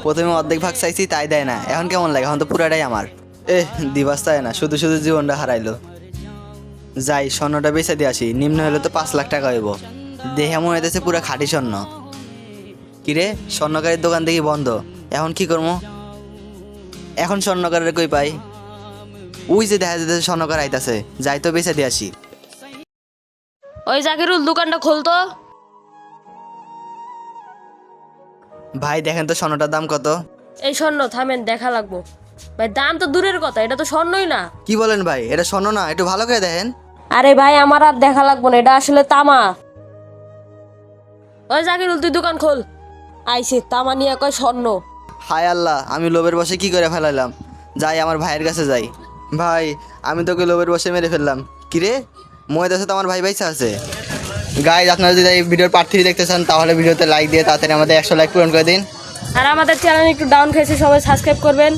প্রথমে অর্ধেক ভাগ চাইছি তাই দেয় না, এখন কেমন লাগে? এখন তো পুরাটাই আমার। দিবাস চায় না, শুধু শুধু জীবনটা হারাইলো। যাই স্বর্ণটা বেচে দিয়ে আসি, নিম্ন হলে তো 5 লাখ টাকা হইব। দেখে মনে হইতেছে পুরা খাঁটি স্বর্ণ। কিরে, স্বর্ণকারের দোকান দেখি বন্ধ, এখন কি করবো? এখন স্বর্ণকারের কই পাই? ওই যে দেখা যেতেছে স্বর্ণকার আইতাছে, যাই তো বেচে দিয়ে আসি। ওই জাকিরুল দোকানটা খুলতো। ভাই দেখেন তো স্বর্ণটার দাম কত? এই স্বর্ণ থামেন, দেখা লাগবো। ভাই দাম তো দূরের কথা, এটা তো স্বর্ণই না। কি বলেন ভাই, এটা স্বর্ণ না? একটু ভালো করে দেখেন। আরে ভাই আমার আর দেখা লাগবো না, এটা আসলে তামা। ওই জাকিরুল তুই দোকান খোল। আইসে তামা নিয়ে কয় স্বর্ণ। হায় আল্লাহ, আমি লোভের বসে কি করে ফেলাইলাম। যাই আমার ভাইয়ের কাছে যাই। ভাই, আমি তোকে লোভের বসে মেরে ফেললাম। কিরে, মহিদ আছে তো আমার ভাই বাইসা আছে। গাইজ, আপনারা যদি এই ভিডিওর পার্ট 3 দেখতে চান তাহলে ভিডিওতে লাইক দিয়ে তাড়াতাড়ি আমাদের 100 লাইক পূরণ করে দিন। আর আমাদের চ্যানেল একটু ডাউন খেয়েছে, সবাই সাবস্ক্রাইব করবেন।